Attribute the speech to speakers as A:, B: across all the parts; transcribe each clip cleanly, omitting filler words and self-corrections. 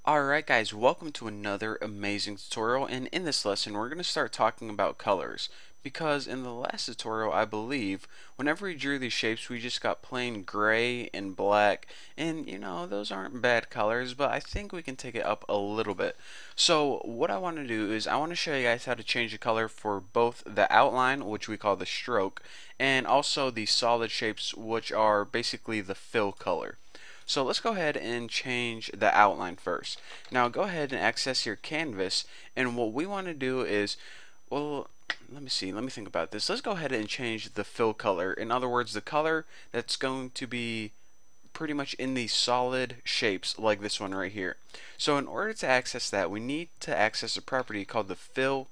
A: Alright guys, welcome to another amazing tutorial, and in this lesson we're going to start talking about colors because in the last tutorial I believe whenever we drew these shapes we just got plain gray and black, and those aren't bad colors, but I think we can take it up a little bit. So what I want to do is I want to show you guys how to change the color for both the outline, which we call the stroke, and also the solid shapes, which are basically the fill color. So let's go ahead and change the outline first. Now go ahead and access your canvas, and what we want to do is, well, let me think about this. Let's go ahead and change the fill color. In other words, the color that's going to be pretty much in these solid shapes like this one right here. So in order to access that, we need to access a property called the fill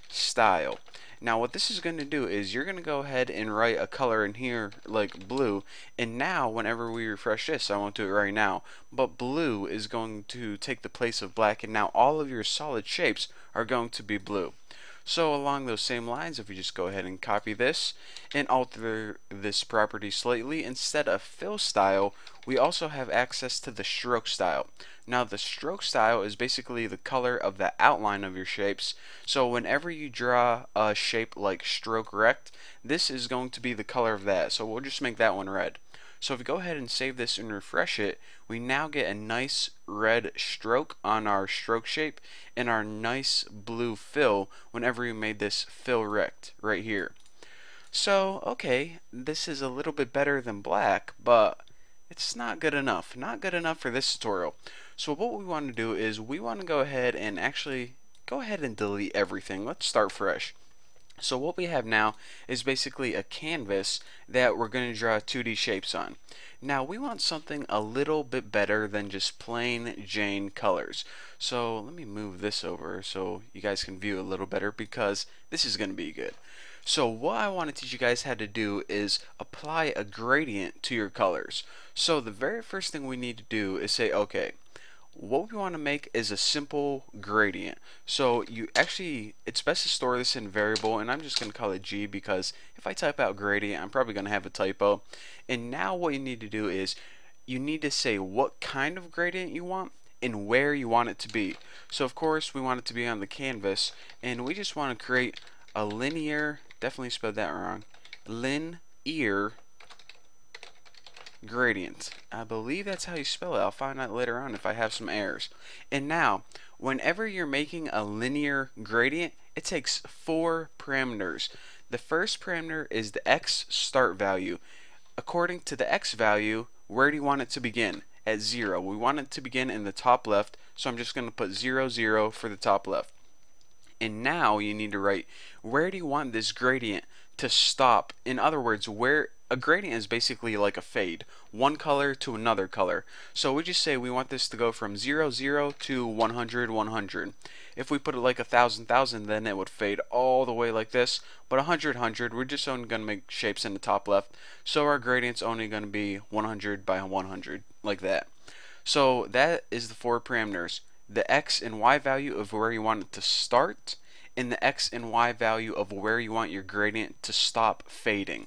A: style. Now what this is going to do is you're going to go ahead and write a color in here like blue, and now whenever we refresh this, I won't do it right now, but blue is going to take the place of black, and now all of your solid shapes are going to be blue. So along those same lines, if we just go ahead and copy this and alter this property slightly, instead of fill style, we also have access to the stroke style. Now the stroke style is basically the color of the outline of your shapes. So whenever you draw a shape like stroke rect, this is going to be the color of that. So we'll just make that one red. So if we go ahead and save this and refresh it, we now get a nice red stroke on our stroke shape and our nice blue fill whenever we made this fill rect right here. So, okay, this is a little bit better than black, but it's not good enough. Not good enough for this tutorial. So what we want to do is we want to go ahead and actually go ahead and delete everything. Let's start fresh. So what we have now is basically a canvas that we're going to draw 2D shapes on. Now we want something a little bit better than just plain Jane colors. So let me move this over so you guys can view a little better, because this is going to be good. So what I want to teach you guys how to do is apply a gradient to your colors. So the very first thing we need to do is say, okay, what we want to make is a simple gradient. So it's best to store this in variable, and I'm just going to call it G, because if I type out gradient, I'm probably going to have a typo. And now what you need to do is you need to say what kind of gradient you want and where you want it to be. So of course we want it to be on the canvas, and we just want to create a linear, definitely spelled that wrong, linear gradient. I believe that's how you spell it. I'll find out later on if I have some errors. And now, whenever you're making a linear gradient, it takes 4 parameters. The first parameter is the x start value. According to the x value, where do you want it to begin? At 0. We want it to begin in the top left, so I'm just going to put 0, 0 for the top left. And now you need to write, where do you want this gradient to stop? In other words, where a gradient is basically like a fade, one color to another color. So we just say we want this to go from 0, 0 to 100, 100. If we put it like 1,000, 1,000, then it would fade all the way like this. But 100, 100, we're just only going to make shapes in the top left. So our gradient's only going to be 100 by 100, like that. So that is the 4 parameters. The x and y value of where you want it to start, and the x and y value of where you want your gradient to stop fading.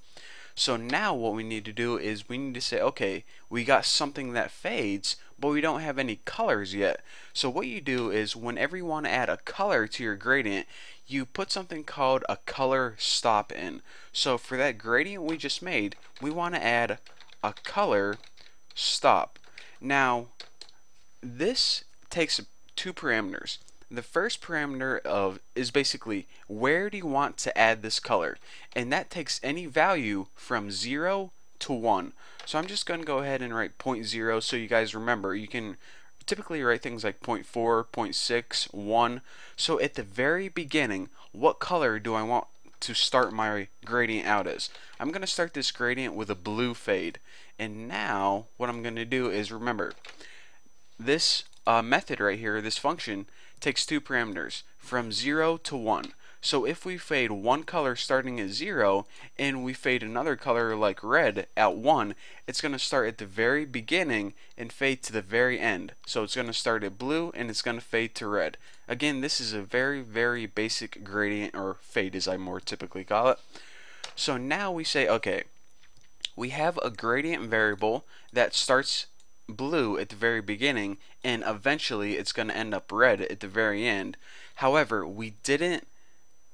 A: So now what we need to do is we need to say, okay, we got something that fades, but we don't have any colors yet. So what you do is whenever you want to add a color to your gradient, you put something called a color stop in. So for that gradient we just made, we want to add a color stop. Now this takes 2 parameters. The first parameter is basically where do you want to add this color, and that takes any value from 0 to 1. So I'm just going to go ahead and write 0.0 so you guys remember. You can typically write things like 0.4, 0.6, 1. So at the very beginning, what color do I want to start my gradient out as? I'm going to start this gradient with a blue fade. And now what I'm going to do is, remember, this method right here, this function, takes 2 parameters, from 0 to 1. So if we fade one color starting at 0 and we fade another color like red at 1, it's going to start at the very beginning and fade to the very end. So it's going to start at blue and it's going to fade to red. Again, this is a very, very basic gradient, or fade as I more typically call it. So now we say, okay, we have a gradient variable that starts blue at the very beginning, and eventually it's going to end up red at the very end. However, we didn't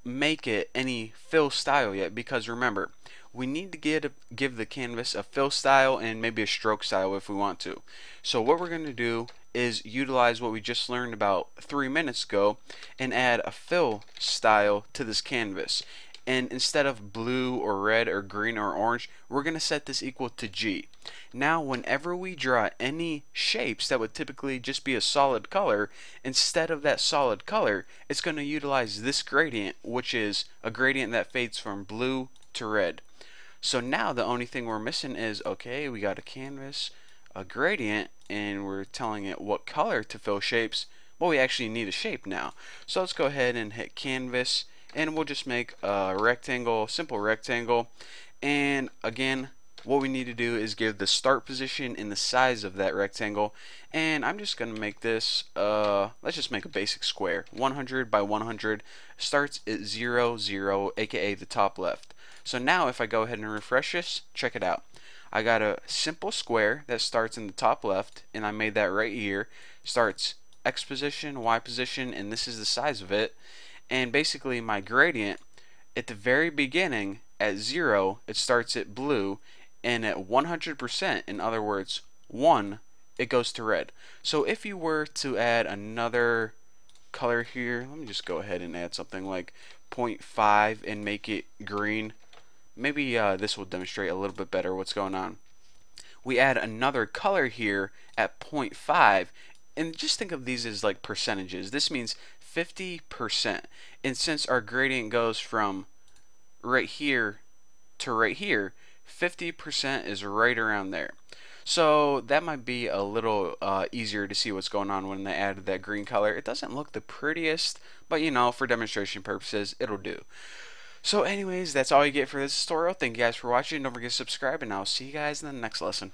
A: make it any fill style yet, because remember, we need to give the canvas a fill style and maybe a stroke style if we want to. So what we're going to do is utilize what we just learned about 3 minutes ago and add a fill style to this canvas. And instead of blue or red or green or orange, we're going to set this equal to G. Now whenever we draw any shapes that would typically just be a solid color, instead of that solid color, it's going to utilize this gradient, which is a gradient that fades from blue to red. So now the only thing we're missing is, okay, we got a canvas, a gradient, and we're telling it what color to fill shapes. Well, we actually need a shape now. So let's go ahead and hit canvas, and we'll just make a rectangle, simple rectangle. And again, what we need to do is give the start position and the size of that rectangle. And I'm just going to make this, let's just make a basic square. 100 by 100 starts at 0, 0, aka the top left. So now if I go ahead and refresh this, check it out. I got a simple square that starts in the top left, and I made that right here. Starts X position, Y position, and this is the size of it. And basically my gradient at the very beginning at 0, it starts at blue, and at 100%, in other words 1, it goes to red. So if you were to add another color here, let me just go ahead and add something like 0.5 and make it green. Maybe this will demonstrate a little bit better what's going on. We add another color here at 0.5, and just think of these as like percentages. This means 50%. And since our gradient goes from right here to right here, 50% is right around there. So that might be a little easier to see what's going on when they added that green color. It doesn't look the prettiest, but you know, for demonstration purposes, it'll do. So anyways, that's all you get for this tutorial. Thank you guys for watching. Don't forget to subscribe, and I'll see you guys in the next lesson.